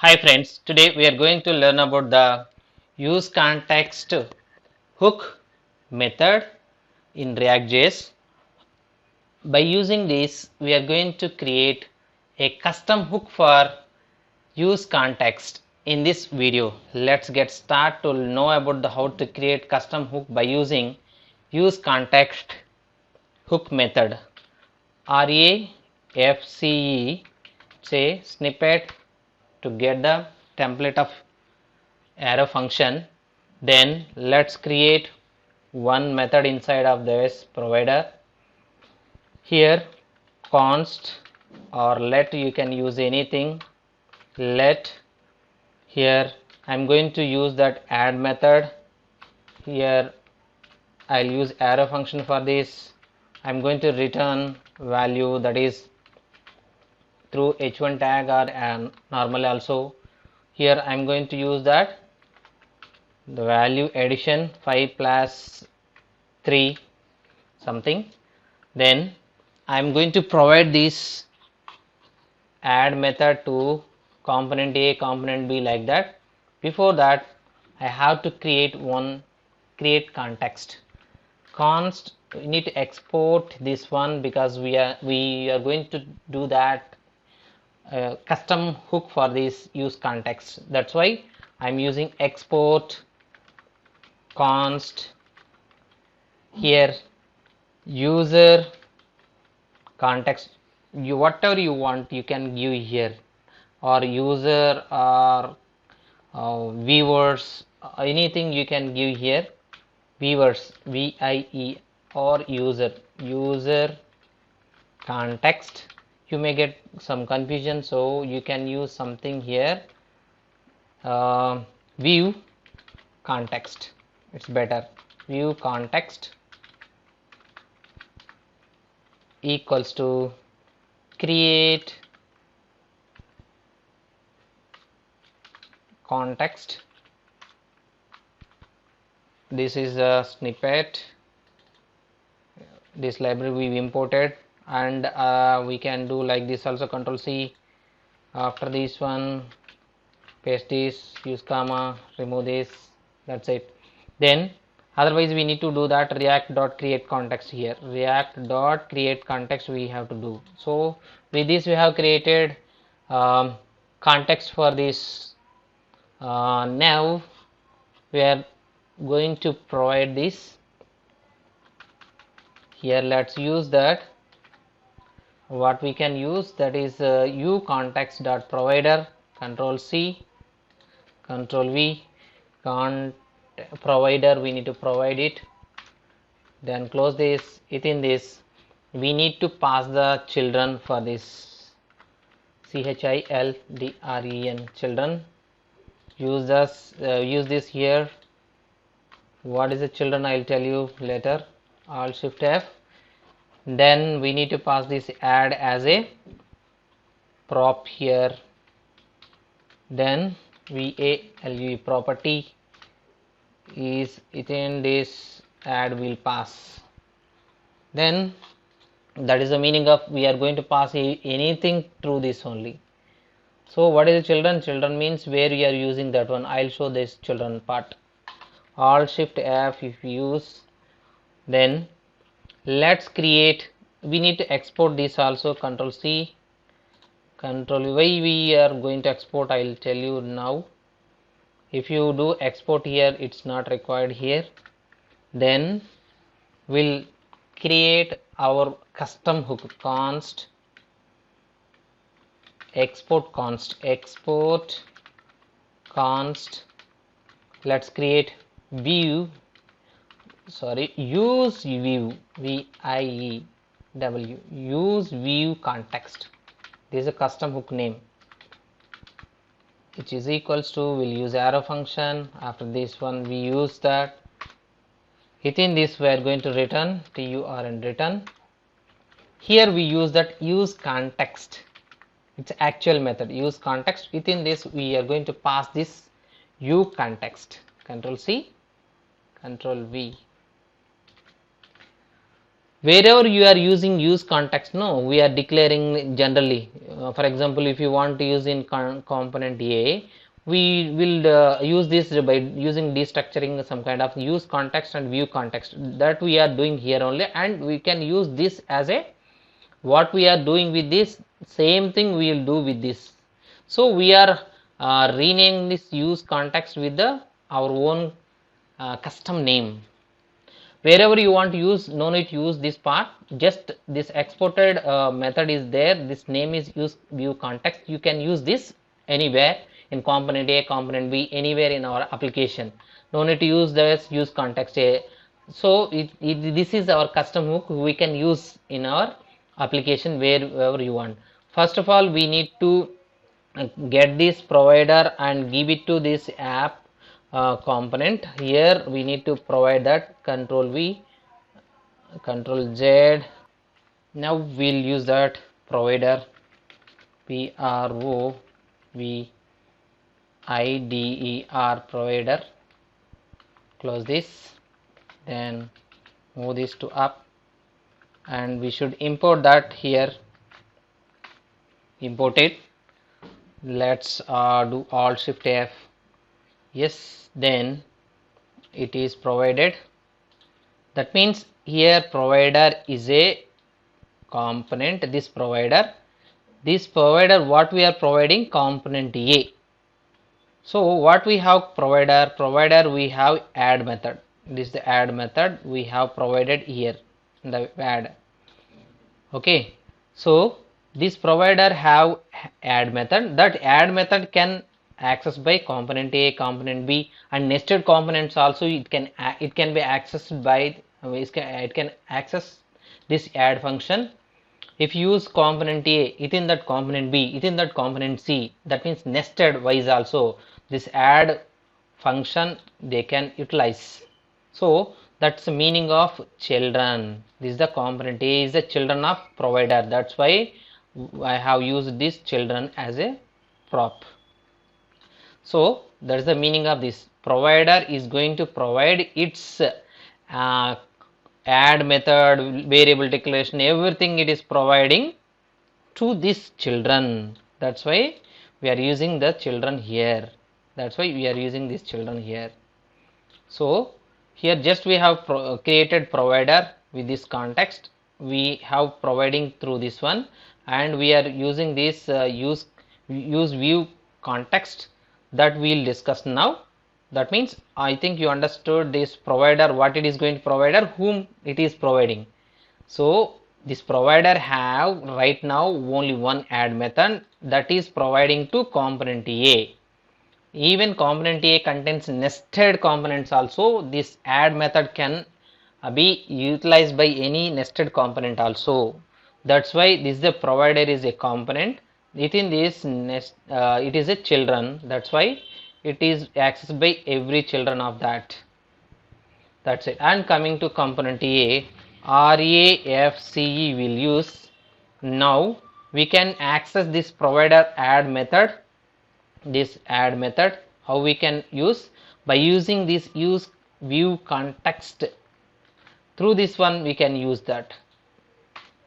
Hi friends, today we are going to learn about the useContext hook method in ReactJS. By using this, we are going to create a custom hook for useContext. In this video, let's get started to know about the how to create custom hook by using useContext hook method. REACTJS say snippet to get the template of arrow function. Then let's create one method inside of this provider. Here const or let, you can use anything. Let, here I'm going to use that add method. Here I'll use arrow function for this. I'm going to return value, that is through h1 tag or normally also. Here I'm going to use that the value addition 5 plus 3 something. Then I'm going to provide this add method to component A, component B, like that. Before that, I have to create context. Const, we need to export this one because we are going to do that custom hook for this useContext. That's why I'm using export const. Here user context, you whatever you want you can give here, or user or viewers, anything you can give here. Viewers, VIE, or user context. You may get some confusion, so you can use something here, view context, it's better. View context equals to create context. This is a snippet, this library we imported, and we can do like this also. Control C. After this one, paste this, use comma, remove this, that's it. Then otherwise we need to do that react.create context. Here react.create context we have to do. So with this we have created context for this. Now we are going to provide this here. Let's use that. What we can use, that is uContext.provider. Control C, Control V, provider, we need to provide it. Then close this. Within this we need to pass the children for this, children, children. Use this here. What is the children, I'll tell you later. Alt Shift F. Then we need to pass this add as a prop here. Then value property is within this add will pass. Then that is the meaning of we are going to pass anything through this only. So what is the children? Children means where we are using that one. I'll show this children part. Alt Shift F if you use. Then let's create, we need to export this also. Control C, Control V. Why we are going to export, I'll tell you now. If you do export here, it's not required here. Then we'll create our custom hook. Const export const, export const. Let's create view, use view, VIEW, use view context. This is a custom hook name, which is equals to, we'll use arrow function. After this one we use that. Within this we are going to return TURN return. Here we use that use context, it's actual method use context. Within this we are going to pass this uContext. Control C, Control V. Wherever you are using use context, no, we are declaring generally. For example, if you want to use in component A, we will use this by using destructuring some kind of use context and view context, that we are doing here only, and we can use this as a, what we are doing with this same thing we will do with this. So we are renaming this use context with the our own custom name. Wherever you want to use, no need to use this part, just this exported method is there, this name is use view context, you can use this anywhere in component A, component B, anywhere in our application, no need to use this use context A. So this is our custom hook we can use in our application wherever you want. First of all, we need to get this provider and give it to this app component. Here we need to provide that control V, control Z. Now we'll use that provider, provider, provider. Close this, then move this to up, and we should import that here. Import it. Let's do Alt Shift F. Yes, then it is provided. That means here provider is a component. This provider what we are providing, component A. So what we have provider we have add method. This is the add method we have provided here in the add. Okay, so this provider have add method, that add method can access by component A, component B, and nested components also it can be accessed by it can access this add function. If you use component A, within that component B, within that component C, that means nested wise also this add function they can utilize. So that's the meaning of children. This is the component A is the children of provider. That's why I have used this children as a prop. So that's the meaning of this. Provider is going to provide its add method, variable declaration, everything it is providing to this children. That's why we are using the children here. That's why we are using this children here. So here just we have created provider with this context. We have providing through this one, and we are using this use view context that we will discuss now. That means I think you understood this provider, what it is going to provider, whom it is providing. So this provider have right now only one add method that is providing to component A. Even component A contains nested components also. This add method can be utilized by any nested component also. That's why this the provider is a component. Within this nest it is a children. That's why it is accessed by every children of that. That's it. And coming to component A, REACTJS will use. Now we can access this provider add method. This add method, how we can use, by using this use view context. Through this one we can use that,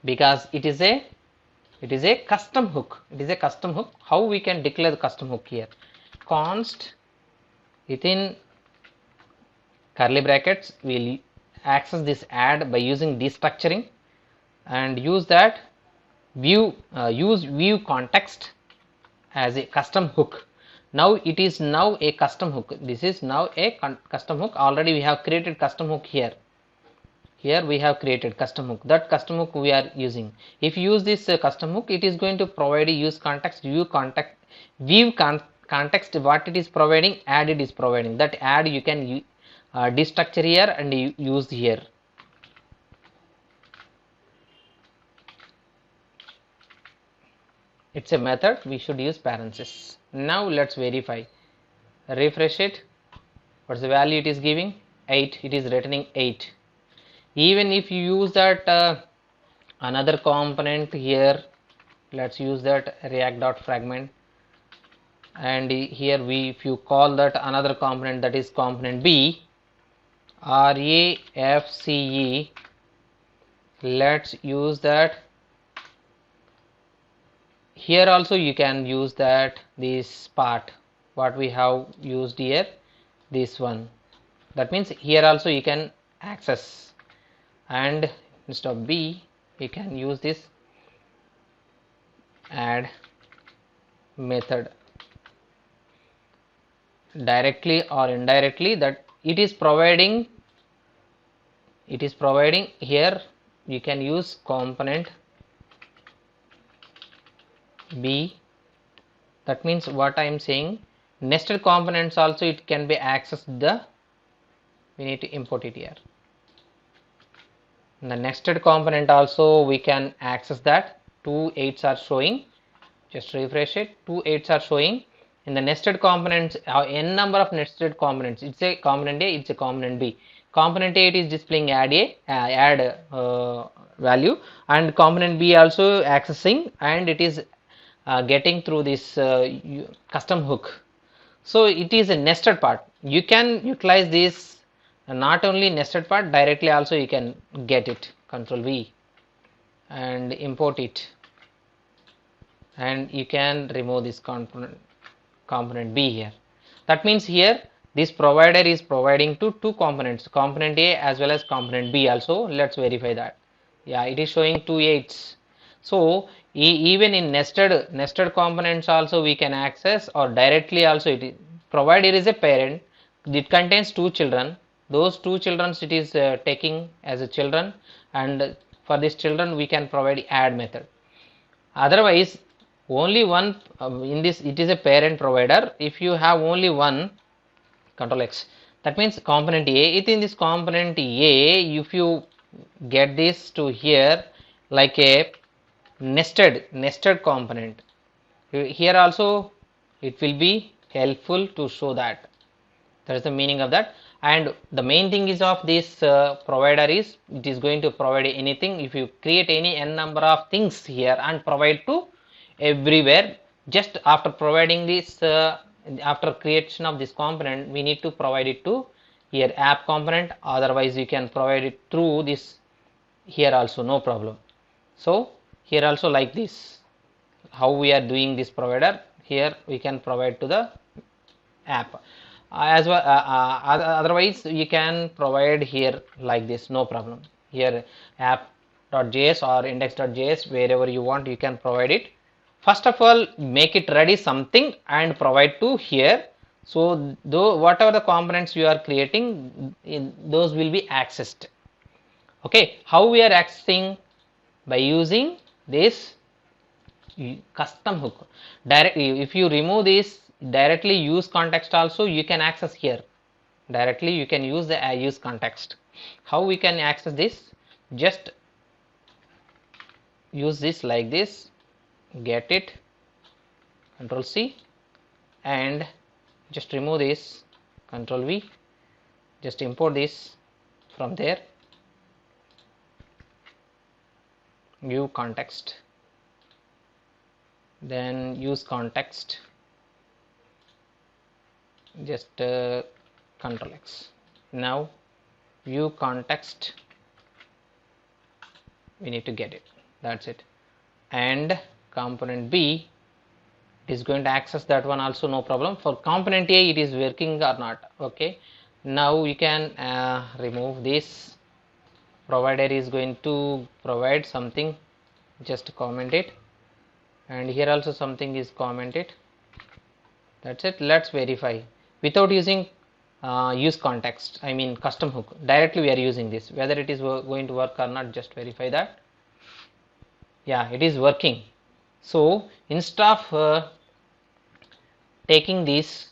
because it is a custom hook. It is a custom hook. How we can declare the custom hook here? Const within curly brackets we'll access this add by using destructuring, and use that view use view context as a custom hook. Now it is now a custom hook. This is now a custom hook. Already we have created custom hook here. Here we have created custom hook. That custom hook we are using. If you use this custom hook, it is going to provide a use context, view context, context. What it is providing, add it is providing. That add you can destructure here and use here. It's a method. We should use parenthesis. Now let's verify. Refresh it. What's the value it is giving? 8. It is returning 8. Even if you use that another component here, let's use that react.fragment, and here if you call that another component, that is component B, REACTJS let's use that. Here also you can use that, this part what we have used here, this one. That means here also you can access, and instead of B you can use this add method directly or indirectly, that it is providing here. You can use component B. That means what I am saying, nested components also it can be accessed, we need to import it here. In the nested component also we can access that. 2 8s are showing, just refresh it, 2 8s are showing. In the nested components, n number of nested components, it's a component A, it's a component B. Component A it is displaying add value, and component B also accessing, and it is getting through this custom hook. So it is a nested part. You can utilize this not only nested part, directly also you can get it. Control V and import it, and you can remove this component B here. That means here this provider is providing to two components, component A as well as component B also. Let's verify that. Yeah, it is showing 2 8s. So even in nested components also we can access, or directly also it is provided is a parent, it contains two children. Those two children it is taking as a children, and for this children we can provide add method. Otherwise only one in this it is a parent provider. If you have only one, control X, that means component A, within this component A if you get this to here like a nested component, here also it will be helpful to show that. That is the meaning of that. And the main thing is of this provider is it is going to provide anything. If you create any n number of things here and provide to everywhere, just after providing this after creation of this component we need to provide it to here app component, otherwise you can provide it through this here also, no problem. So here also like this, how we are doing this provider, here we can provide to the app as well. Otherwise you can provide here like this, no problem. Here app.js or index.js, wherever you want you can provide it. First of all make it ready something and provide to here, so though whatever the components you are creating those will be accessed. Okay, how we are accessing? By using this custom hook. Directly if you remove this, directly use context also you can access here. Directly you can use the use context. How we can access this? Just use this like this, get it, control C, and just remove this, control V, just import this from there, view context, then use context, just control X. Now view context, we need to get it, that's it. And component B is going to access that one also, no problem. For component A it is working or not. Okay, now you can remove this. Provider is going to provide something, just comment it, and here also something is commented. That's it. Let's verify without using use context, I mean custom hook, directly we are using this, whether it is going to work or not, just verify that. Yeah, it is working. So instead of taking this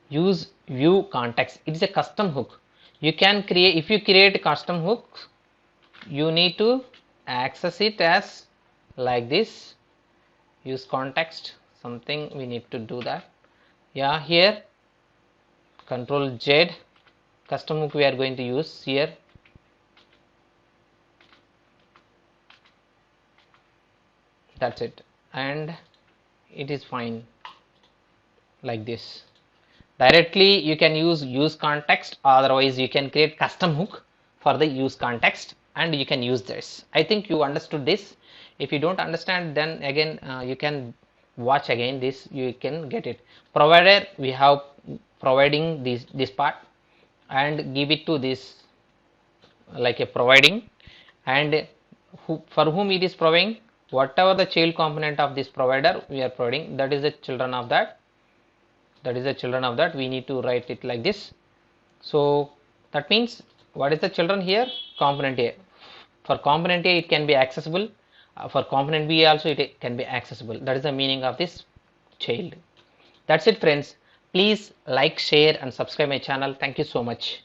use view context, it is a custom hook. You can create, if you create a custom hook, you need to access it as like this, use context, something we need to do that. Yeah, here control Z, custom hook we are going to use here. That's it, and it is fine like this. Directly you can use context, otherwise you can create custom hook for the use context and you can use this. I think you understood this. If you don't understand, then again you can watch again this, you can get it. Provider, we have providing this part and give it to this like a providing, and for whom it is providing, whatever the child component of this provider we are providing, that is the children of that, we need to write it like this. So that means what is the children here? Component A. For component A it can be accessible, for component B also it can be accessible. That is the meaning of this child. That's it friends. Please like, share and subscribe my channel. Thank you so much.